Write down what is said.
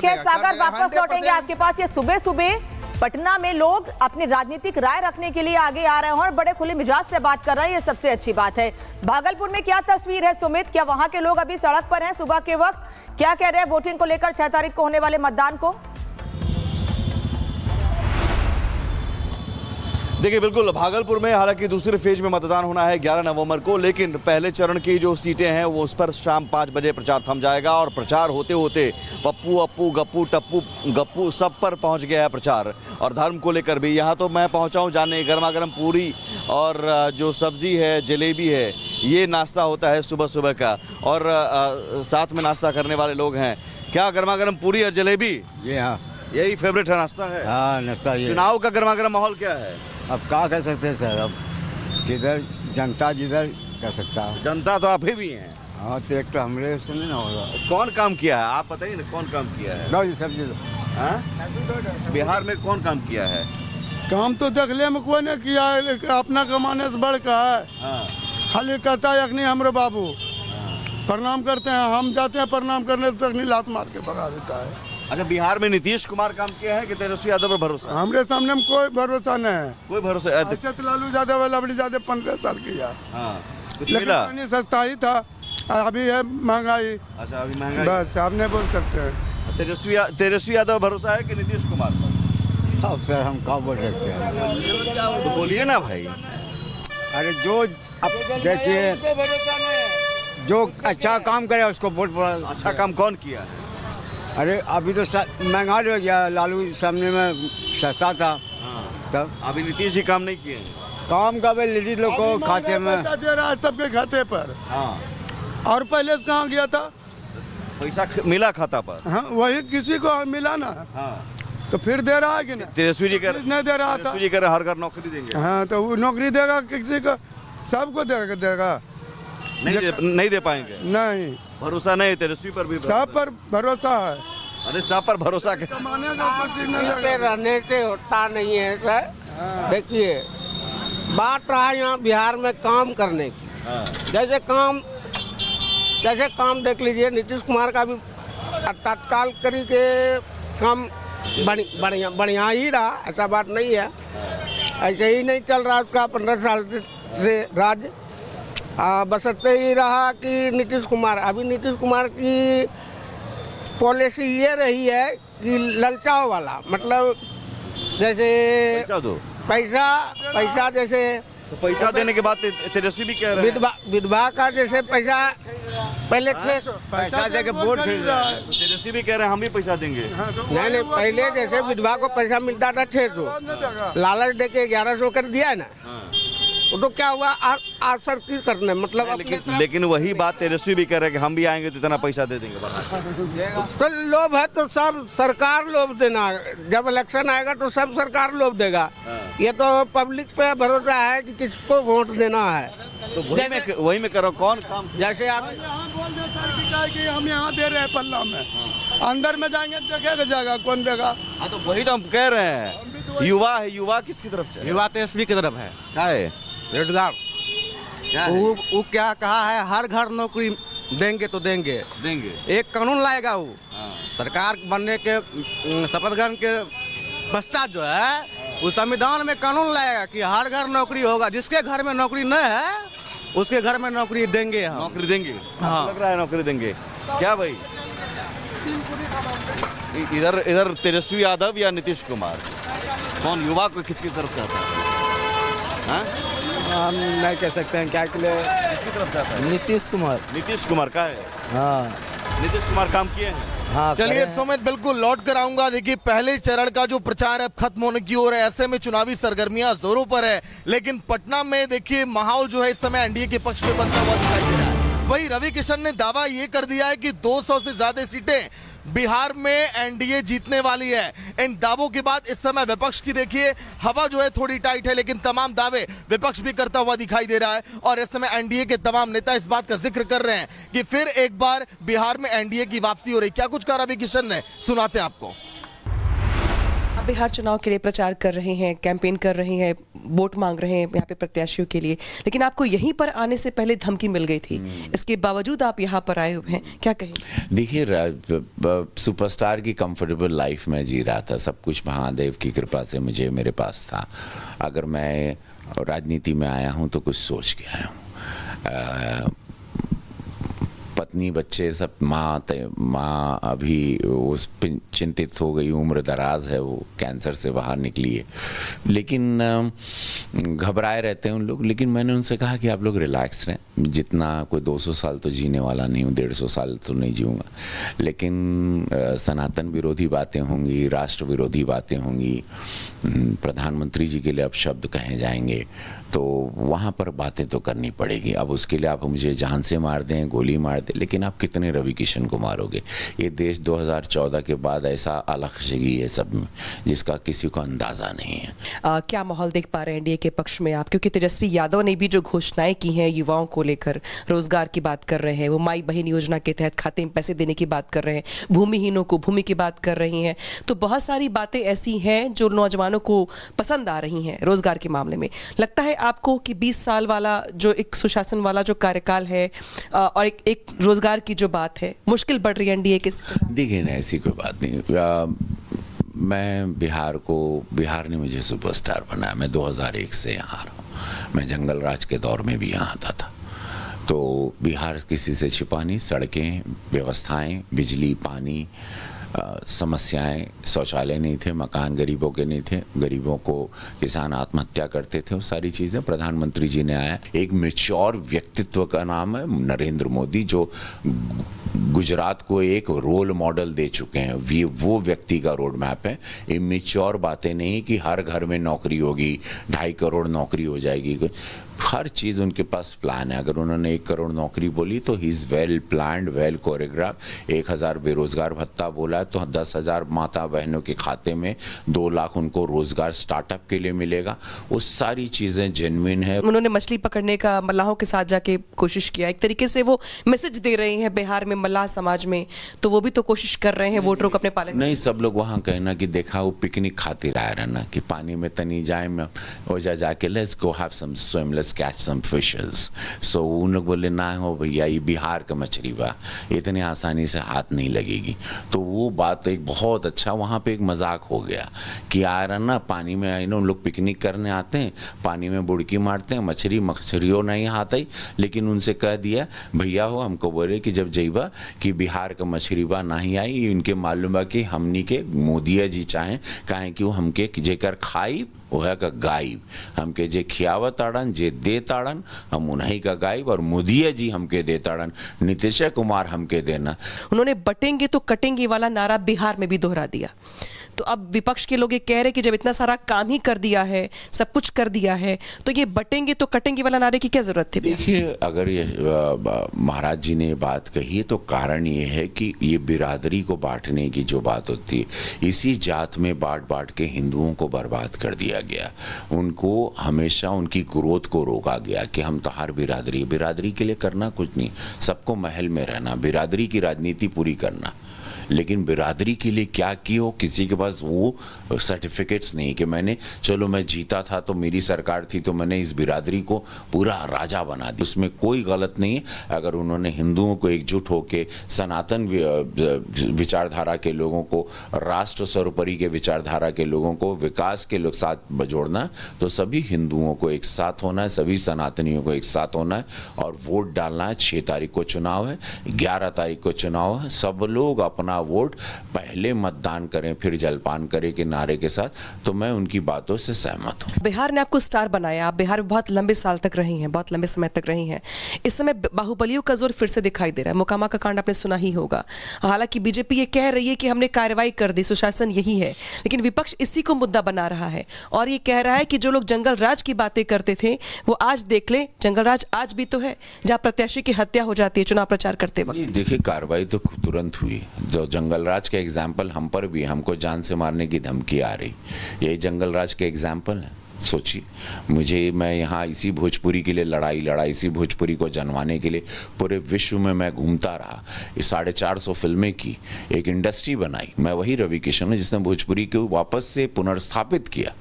ठीक है सागर, वापस लौटेंगे आपके पास। ये सुबह सुबह पटना में लोग अपनी राजनीतिक राय रखने के लिए आगे आ रहे हैं और बड़े खुले मिजाज से बात कर रहे हैं, ये सबसे अच्छी बात है। भागलपुर में क्या तस्वीर है सुमित, क्या वहां के लोग अभी सड़क पर हैं सुबह के वक्त? क्या कह रहे हैं वोटिंग को लेकर 6 तारीख को होने वाले मतदान को? देखिए बिल्कुल, भागलपुर में हालांकि दूसरे फेज में मतदान होना है 11 नवंबर को, लेकिन पहले चरण की जो सीटें हैं वो उस पर शाम 5 बजे प्रचार थम जाएगा और प्रचार होते होते पप्पू, अप्पू, गप्पू, टप्पू, गप्पू सब पर पहुंच गया है प्रचार। और धर्म को लेकर भी यहाँ तो मैं पहुंचा हूँ जानने, गर्मा गर्म पूरी और जो सब्जी है, जलेबी है, ये नाश्ता होता है सुबह सुबह का। और साथ में नाश्ता करने वाले लोग हैं। क्या गर्मा गर्म पूरी और जलेबी? जी हाँ, यही फेवरेट है नाश्ता है? हाँ नाश्ता ये। चुनाव का गर्मा गर्म माहौल क्या है? अब क्या कह सकते हैं सर, अब किधर जनता जिधर कह सकता है। जनता तो आप ही भी हैं। हाँ तो एक तो हमरे से नहीं ना होगा। कौन काम किया है आप बताइए ना, कौन काम किया है? लो जी सब्जी दो। हाँ? बिहार में कौन काम किया है? काम तो देखले में कोई नहीं किया है, अपना कमाने से बढ़ का है। हाँ। खाली कहता है अखनी हमरे बाबू प्रणाम करते हैं, हम जाते हैं प्रणाम करने तक नहीं लात मार के भगा देता है। अच्छा, बिहार में नीतीश कुमार काम किया है कि तेजस्वी यादव पर भरोसा? हमरे सामने में कोई भरोसा नहीं है। कोई भरोसा ऐसे तो लालू यादव वाला बड़ी ज्यादा 15 साल किया, हाँ। कुछ लेकिन मिला? पानी सस्ता ही था, अभी है महंगाई। अच्छा, अभी महंगाई। बस आप नहीं बोल सकते हैं। तेजस्वी यादव भरोसा है कि नीतीश कुमार पर? अब सर हम क्या बोल सकते हैं। तो बोलिए ना भाई। अरे जो अब देखिए, जो अच्छा काम करे उसको वोट पड़ा। अच्छा काम कौन किया है? अरे अभी तो महंगाई हो गया, लालू सामने में सस्ता था। हाँ। तब अभी नीतीश जी काम नहीं किए हैं। काम का भाई लेडीज लोग को खाते में पैसा दे रहा है सबके खाते पर। हाँ। और पहले से कहाँ गया था? पैसा मिला खाता पर? हाँ, वही किसी को मिला ना, हाँ। तो फिर दे रहा है कि नहीं? तेजस्वी जी कर नहीं दे रहा था। तेजस्वी जी कर हर घर नौकरी देंगे। हाँ, तो वो नौकरी देगा किसी को, सबको देगा। नहीं दे पाएंगे। नहीं, भरोसा नहीं तेजस्वी पर भी? सब पर भरोसा है। अरे सब पर भरोसा के कमाने का कोशिश नहीं पे लगेगा। रहने से होता नहीं है सर। देखिए बात रहा यहाँ बिहार में काम करने की। हाँ। जैसे काम देख लीजिए, नीतीश कुमार का भी तत्काल करी के काम बढ़िया ही रहा, ऐसा बात नहीं है। ऐसे ही नहीं चल रहा उसका 15 साल से राज्य। बसते ही रहा कि नीतीश कुमार, अभी नीतीश कुमार की पॉलिसी ये रही है कि ललचाओ वाला, मतलब जैसे पैसा दो। पैसा जैसे तो पैसा देने के बाद तेजस्वी भी कह रहे हैं विधवा का जैसे पैसा पहले 600 पैसा दे के वोट खरीद रहा है। तो तेजस्वी भी कह रहे हैं हम भी पैसा देंगे। नहीं, पहले जैसे विधवा को पैसा मिलता था 600, लालच दे के 1100 कर दिया है ना। वो तो क्या हुआ, आसर की करने मतलब लेकिन वही बात तेजस्वी भी कह रहे हैं कि हम भी आएंगे तो इतना पैसा दे देंगे। तो लोभ है तो सब सरकार लोभ देना, जब इलेक्शन आएगा तो सब सरकार लोभ देगा। ये तो पब्लिक पे भरोसा है कि किसको वोट देना है। तो वही में करो कौन काम। जैसे आप यहाँ बोल देता है कि हम यहाँ दे रहे हैं पल्ला में, अंदर में जाएंगे देखेगा जाएगा कौन देगा। हाँ तो वही तो हम कह रहे हैं, युवा है, युवा किसकी तरफ से? युवा तेजस्वी की तरफ है। क्या है? रोजगार क्या है? वो क्या कहा है, हर घर नौकरी देंगे तो देंगे। एक कानून लाएगा वो। सरकार बनने के शपथ ग्रहण के पश्चात जो है वो संविधान में कानून लाएगा कि हर घर नौकरी होगा। जिसके घर में नौकरी नहीं है उसके घर में नौकरी देंगे हम। नौकरी देंगे? हाँ। लग रहा है नौकरी देंगे। क्या भाई, इधर तेजस्वी यादव या नीतीश कुमार, कौन युवा को किसकी तरफ जाता है? हाँ? हम नहीं कह सकते हैं क्या के लिए। किसकी तरफ जाता है? नीतीश कुमार। नीतीश कुमार का है। हाँ नीतीश कुमार काम किए हैं। हाँ। चलिए सुमित, बिल्कुल लौट कर आऊंगा। देखिए पहले चरण का जो प्रचार अब खत्म होने की ओर है, ऐसे में चुनावी सरगर्मियां जोरों पर है, लेकिन पटना में देखिए माहौल जो है इस समय एनडीए के पक्ष में बनता हुआ दिखाई दे रहा है। वही रवि किशन ने दावा ये कर दिया है कि 200 से ज्यादा सीटें बिहार में एनडीए जीतने वाली है। इन दावों के बाद इस समय विपक्ष की देखिए हवा जो है थोड़ी टाइट है, लेकिन तमाम दावे विपक्ष भी करता हुआ दिखाई दे रहा है। और इस समय एनडीए के तमाम नेता इस बात का जिक्र कर रहे हैं कि फिर एक बार बिहार में एनडीए की वापसी हो रही। क्या कुछ कहा रवि किशन ने, सुनाते हैं आपको। बिहार चुनाव के लिए प्रचार कर रहे हैं, कैंपेन कर रहे हैं, वोट मांग रहे हैं यहाँ पे प्रत्याशियों के लिए, लेकिन आपको यहीं पर आने से पहले धमकी मिल गई थी। इसके बावजूद आप यहाँ पर आए हुए हैं, क्या कहेंगे? देखिए, सुपरस्टार की कंफर्टेबल लाइफ में जी रहा था, सब कुछ महादेव की कृपा से मेरे पास था। अगर मैं राजनीति में आया हूँ तो कुछ सोच के आया हूँ। पत्नी, बच्चे सब, माँ अभी उस चिंतित हो गई, उम्र दराज है, वो कैंसर से बाहर निकली है, लेकिन घबराए रहते हैं उन लोग। लेकिन मैंने उनसे कहा कि आप लोग रिलैक्स रहें, जितना कोई 200 साल तो जीने वाला नहीं हूँ, 150 साल तो नहीं जीऊँगा, लेकिन सनातन विरोधी बातें होंगी, राष्ट्र विरोधी बातें होंगी, प्रधानमंत्री जी के लिए अब शब्द कहे जाएंगे, तो वहाँ पर बातें तो करनी पड़ेगी। अब उसके लिए आप मुझे जान से मार दें, गोली मार दें, लेकिन आप कितने रवि किशन को मारोगे? ये देश 2014 के बाद ऐसा अलग-जगी है सब में, जिसका किसी को अंदाज़ा नहीं है। क्या माहौल देख पा रहे हैं एनडीए के पक्ष में आप? क्योंकि तेजस्वी यादव ने भी जो घोषणाएं की हैं युवाओं को लेकर, रोजगार की बात कर रहे हैं, वो माई बहन योजना के तहत खाते में पैसे देने की बात कर रहे हैं, भूमिहीनों को भूमि की बात कर रही हैं, तो बहुत सारी बातें ऐसी हैं जो नौजवानों को पसंद आ रही हैं रोजगार के मामले में। लगता है आपको कि 20 साल वाला जो एक सुशासन वाला जो कार्यकाल है और एक रोजगार की जो बात है, मुश्किल बढ़ रही है एनडीए के? देखिए ना, ऐसी कोई बात नहीं। मैं बिहार ने मुझे सुपरस्टार बनाया। मैं 2001 से यहाँ आ रहा हूँ। मैं जंगल राज के दौर में भी यहाँ आता था। तो बिहार किसी से छिपा नहीं। सड़कें, व्यवस्थाएं, बिजली, पानी, समस्याएं, शौचालय नहीं थे, मकान गरीबों के नहीं थे, गरीबों को किसान आत्महत्या करते थे, वो सारी चीज़ें प्रधानमंत्री जी ने आया। एक मैच्योर व्यक्तित्व का नाम है नरेंद्र मोदी, जो गुजरात को एक रोल मॉडल दे चुके हैं। वो व्यक्ति का रोड मैप है। ये मैच्योर बातें नहीं कि हर घर में नौकरी होगी, 2.5 करोड़ नौकरी हो जाएगी। हर चीज़ उनके पास प्लान है। अगर उन्होंने 1 करोड़ नौकरी बोली तो he is well planned, well choreograph. 1000 बेरोजगार भत्ता बोला है तो 10,000 माता बहनों के खाते में 2 लाख उनको रोजगार स्टार्टअप के लिए मिलेगा। वो सारी चीज़ें जेन्युइन है। उन्होंने मछली पकड़ने का मल्लाहों के साथ जाके कोशिश किया, एक तरीके से वो मैसेज दे रहे हैं बिहार में मल्लाह समाज में, तो वो भी तो कोशिश कर रहे हैं वोटरों को अपने पाले। नहीं, सब लोग वहाँ कहना कि देखा वो पिकनिक खातिर आया रहना कि पानी में तनी जाए में हो जाके let's go have some swim, let's catch some fishes. So उन लोग बोले ना हो भैया, ये बिहार का मछली बा, इतनी आसानी से हाथ नहीं लगेगी। तो वो बात एक बहुत अच्छा, वहाँ पे एक मजाक हो गया कि आ रहा ना पानी में, आई नो उन लोग पिकनिक करने आते हैं, पानी में बुड़की मारते हैं, मछलियों नहीं आता ही, लेकिन उनसे कह दिया भैया हो हमको बोले कि जब जइबा कि बिहार का मछली बा नहीं आई, इनके मालूम बा कि हमनी के मोदिया जी चाहें काहे कि वो हमके जेकर खाई वह का गायब, हमके जे खियावा ताड़न, जे दे ताड़न, हम उन्हीं का गायब, और मोदिया जी हमके दे ताड़न, नीतीश कुमार हमके देना। उन्होंने बटेंगे तो कटेंगे वाला नारा बिहार में भी दोहरा दिया। तो अब विपक्ष के लोग ये कह रहे हैं कि जब इतना सारा काम ही कर दिया है, सब कुछ कर दिया है, तो ये बटेंगे तो कटेंगे वाला नारे की क्या जरूरत थी? देखिए, अगर ये महाराज जी ने बात कही है तो कारण ये है कि ये बिरादरी को बांटने की जो बात होती है, इसी जात में बांट के हिंदुओं को बर्बाद कर दिया गया। उनको हमेशा उनकी ग्रोथ को रोका गया कि हम तो हर बिरादरी के लिए करना कुछ नहीं, सबको महल में रहना, बिरादरी की राजनीति पूरी करना। लेकिन बिरादरी के लिए क्या की हो, किसी के पास वो सर्टिफिकेट्स नहीं कि मैंने, चलो मैं जीता था तो मेरी सरकार थी तो मैंने इस बिरादरी को पूरा राजा बना दिया। उसमें कोई गलत नहीं है। अगर उन्होंने हिंदुओं को एकजुट होकर सनातन विचारधारा के लोगों को, राष्ट्र सर्वोपरि के विचारधारा के लोगों को, विकास के लोग साथ जोड़ना, तो सभी हिंदुओं को एक साथ होना है, सभी सनातनियों को एक साथ होना है और वोट डालना है। 6 तारीख को चुनाव है, 11 तारीख को चुनाव है। सब लोग अपना वोट पहले मतदान करें फिर जलपान करें के नारे के साथ, तो मैं उनकी बातों से सहमत हूँ। बिहार ने आपको स्टार बनाया, आप बिहार में बहुत लंबे साल तक रही हैं, बहुत लंबे समय तक रही हैं। इस समय बाहुबलियों का जोर फिर से दिखाई दे रहा है। मोकामा का कांड आपने सुना ही होगा। हालांकि बीजेपी ये कह रही है कि हमने कार्रवाई कर दी, सुशासन यही है, लेकिन विपक्ष इसी को मुद्दा बना रहा है और ये कह रहा है कि जो लोग जंगल राज की बातें करते थे वो आज देख ले, जंगल राज आज भी तो है, जहाँ प्रत्याशी की हत्या हो जाती है चुनाव प्रचार करते वक्त। देखिए, कार्रवाई तो तुरंत हुई। जो जंगल राज का एग्जाम्पल हम पर भी, हमको जान से मारने की धमकी आ रही, यही जंगल राज के एग्जाम्पल है। सोचिए, मैं यहाँ इसी भोजपुरी के लिए लड़ा, इसी भोजपुरी को जनवाने के लिए पूरे विश्व में मैं घूमता रहा। 450 फिल्में की, एक इंडस्ट्री बनाई। मैं वही रवि किशन हूँ जिसने भोजपुरी को वापस से पुनर्स्थापित किया।